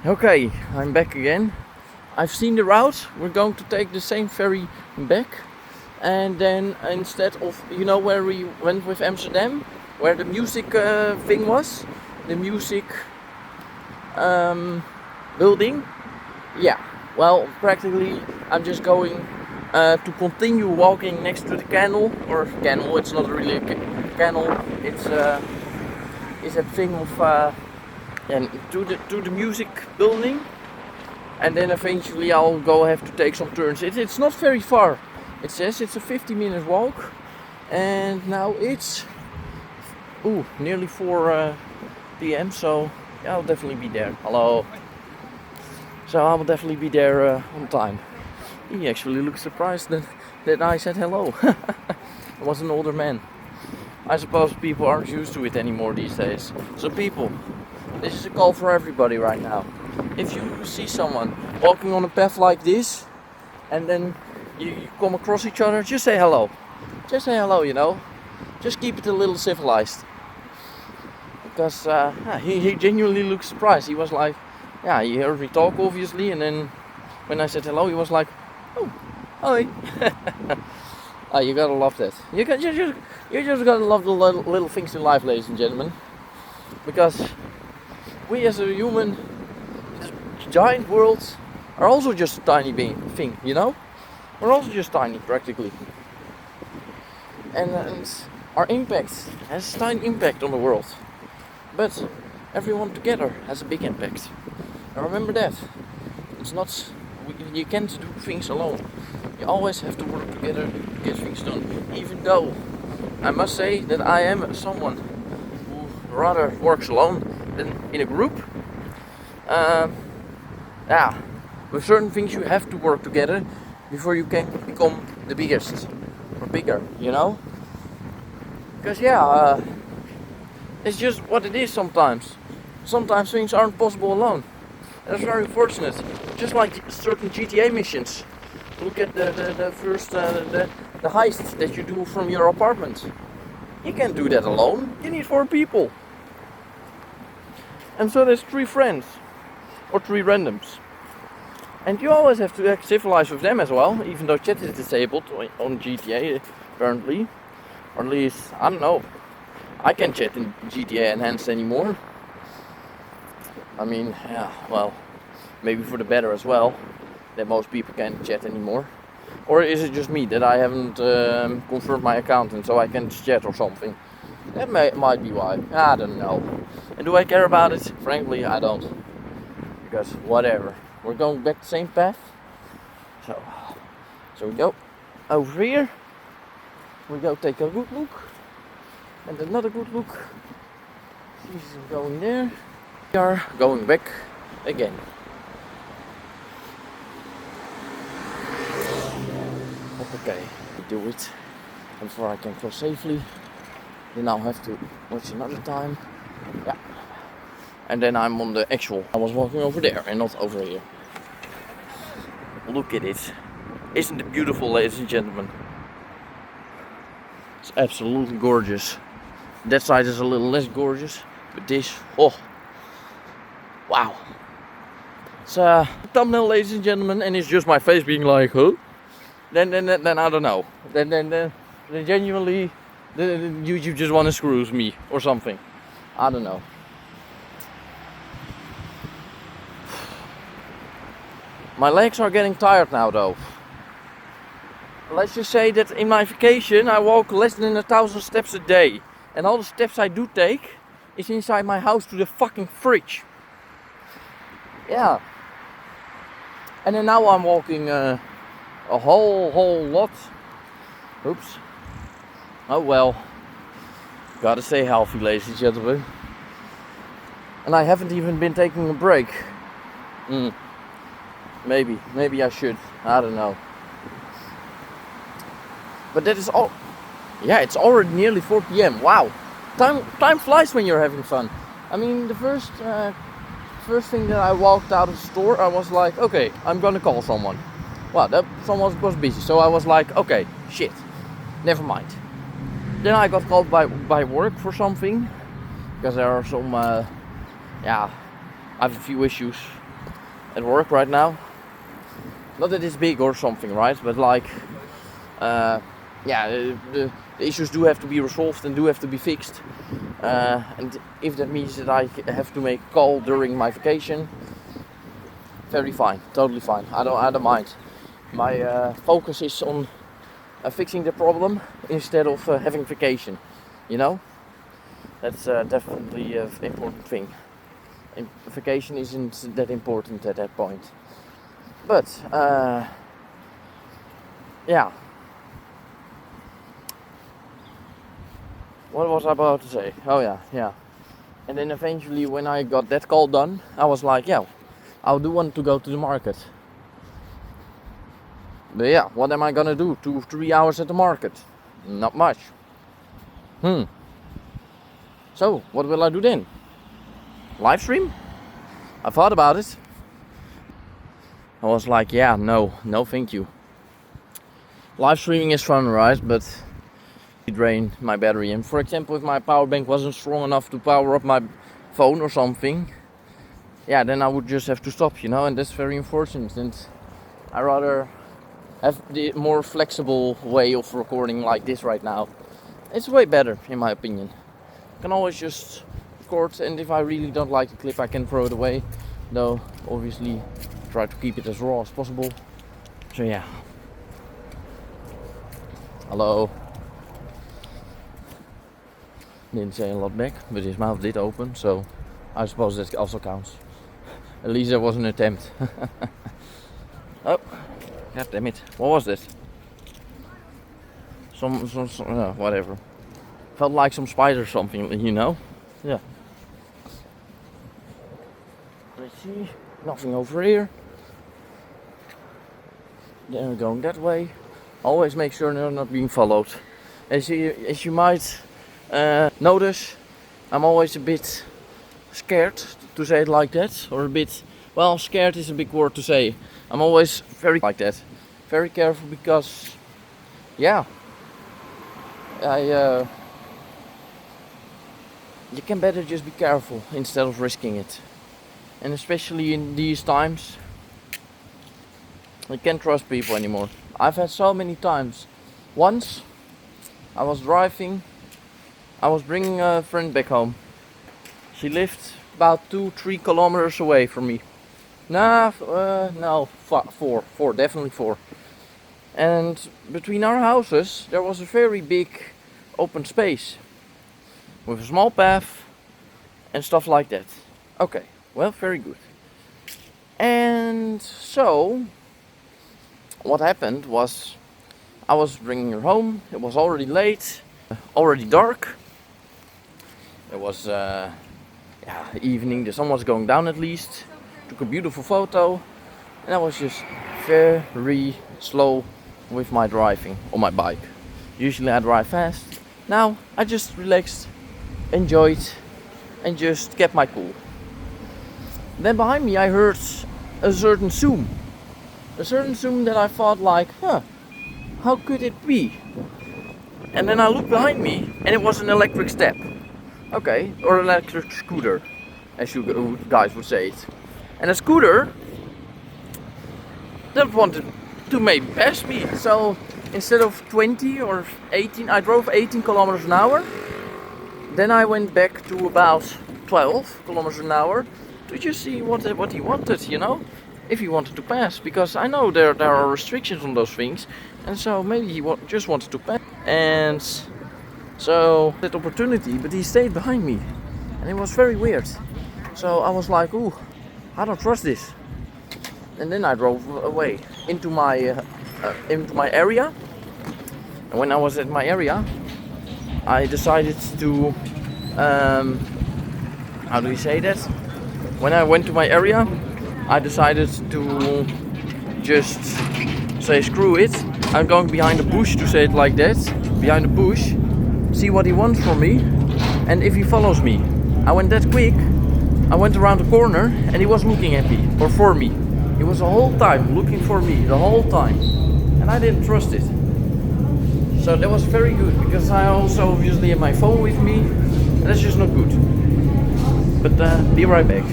Okay, I'm back again. I've seen the route. We're going to take the same ferry back. And then instead of, where we went with Amsterdam, where the music thing was, the music building. Yeah, well, practically I'm just going to continue walking next to the canal, it's not really a canal, it's a thing of, to the music building, and then eventually I'll have to take some turns. It's not very far. It says it's a 50-minute walk, and now it's nearly 4 p.m. So I'll definitely be there. Hello. So I will definitely be there on time. He actually looked surprised that I said hello. It was an older man. I suppose people aren't used to it anymore these days. So people, this is a call for everybody right now. If you see someone walking on a path like this, and then you come across each other, just say hello. Just say hello, Just keep it a little civilized. Because he genuinely looked surprised. He was like, yeah, he heard me talk obviously, and then when I said hello, he was like, oh, hi. Oh, you gotta love that. You just gotta love the little things in life, ladies and gentlemen. Because we as a human, this giant world, are also just a tiny thing, We're also just tiny, practically. And our impact has a tiny impact on the world. But everyone together has a big impact. And remember that. You can't do things alone. You always have to work together to get things done. Even though I must say that I am someone who rather works alone than in a group. With certain things you have to work together before you can become the biggest or bigger, Because it's just what it is sometimes. Sometimes things aren't possible alone. That's very unfortunate. Just like certain GTA missions. Look at the first the heist that you do from your apartment. You can't do that alone. You need 4 people. And so there's 3 friends or 3 randoms. And you always have to act civilized with them as well, even though chat is disabled on GTA apparently. Or at least, I don't know. I can't chat in GTA Enhanced anymore. I mean, maybe for the better as well, that most people can't chat anymore. Or is it just me that I haven't confirmed my account and so I can't chat or something? That might be why. I don't know. And do I care about it? Frankly, I don't. Because whatever. We're going back the same path. So we go over here. We go take a good look. And another good look. She's going there. We are going back again. Okay, we do it. Before I can cross safely. Then I'll have to watch another time. Yeah. And then I'm on the actual. I was walking over there and not over here. Look at it. Isn't it beautiful, ladies and gentlemen? It's absolutely gorgeous. That side is a little less gorgeous, but this, wow. It's a thumbnail, ladies and gentlemen, and it's just my face being like, huh? Then I don't know. Then genuinely, you just want to screw with me or something. I don't know. My legs are getting tired now, though. Let's just say that in my vacation I walk less than 1,000 steps a day. And all the steps I do take is inside my house to the fucking fridge. Yeah. And then now I'm walking a whole lot. Oops. Oh well. Gotta stay healthy, ladies and gentlemen. And I haven't even been taking a break. Maybe I should. I don't know. But that is all. Yeah, it's already nearly 4 p.m. Wow, time flies when you're having fun. I mean, the first thing that I walked out of the store, I was like, okay, I'm gonna call someone. Wow, that someone was busy, so I was like, okay, shit, never mind. Then I got called by work for something, because there are some, I have a few issues at work right now. Not that it's big or something, right? But like, yeah, the issues do have to be resolved and do have to be fixed. And if that means that I have to make a call during my vacation, very fine, totally fine. I don't mind. My focus is on fixing the problem instead of having vacation. You know, that's definitely an important thing. Vacation isn't that important at that point. But yeah. What was I about to say? Oh yeah. And then eventually when I got that call done, I was like, yeah, I do want to go to the market. But yeah, what am I gonna do? 2-3 hours at the market? Not much. So, what will I do then? Live stream? I thought about it. I was like, yeah, no thank you. Live streaming is fun, right? But it drained my battery. And for example, if my power bank wasn't strong enough to power up my phone or something, yeah, then I would just have to stop, you know, and that's very unfortunate. And I rather have the more flexible way of recording like this right now. It's way better, in my opinion. I can always just record, and if I really don't like the clip, I can throw it away. Though, obviously, try to keep it as raw as possible. So yeah. Hello. Didn't say a lot back, but his mouth did open, so I suppose that also counts. At least there was an attempt. Oh, god damn it! What was this? Some whatever. Felt like some spider or something, you know? Yeah. Let's see. Nothing over here. Then we're going that way. Always make sure they're not being followed. As you might notice, I'm always a bit scared, to say it like that, or a bit, well, scared is a big word to say. I'm always very like that, very careful, because yeah, you can better just be careful instead of risking it. And especially in these times, you can't trust people anymore. I've had so many times. Once I was driving, I was bringing a friend back home. She lived about 2-3 kilometers away from me. No, 4, definitely 4. And between our houses there was a very big open space with a small path and stuff like that. Okay, well, very good. And so what happened was, I was bringing her home. It was already late, already dark. It was evening, the sun was going down at least. Took a beautiful photo, and I was just very slow with my driving on my bike. Usually I drive fast. Now I just relaxed, enjoyed, and just kept my cool. Then behind me I heard a certain zoom. A certain zoom that I thought like, how could it be? And then I looked behind me and it was an electric step. Okay, or electric scooter, as you guys would say it. And a scooter that wanted to maybe pass me. So instead of 20 or 18, I drove 18 kilometers an hour. Then I went back to about 12 kilometers an hour to just see what he wanted, you know, if he wanted to pass. Because I know there are restrictions on those things, and so maybe he just wanted to pass. And so that opportunity, but he stayed behind me, and it was very weird. So I was like, ooh, I don't trust this. And then I drove away into my area. And when I was at my area, I decided to how do you say that? When I went to my area, I decided to just say screw it. I'm going behind the bush, to say it like that. Behind the bush, see what he wants from me, and if he follows me. I went that quick. I went around the corner and he was looking at me, or for me. He was the whole time looking for me, the whole time. And I didn't trust it. So that was very good, because I also obviously have my phone with me, and that's just not good. But be right back.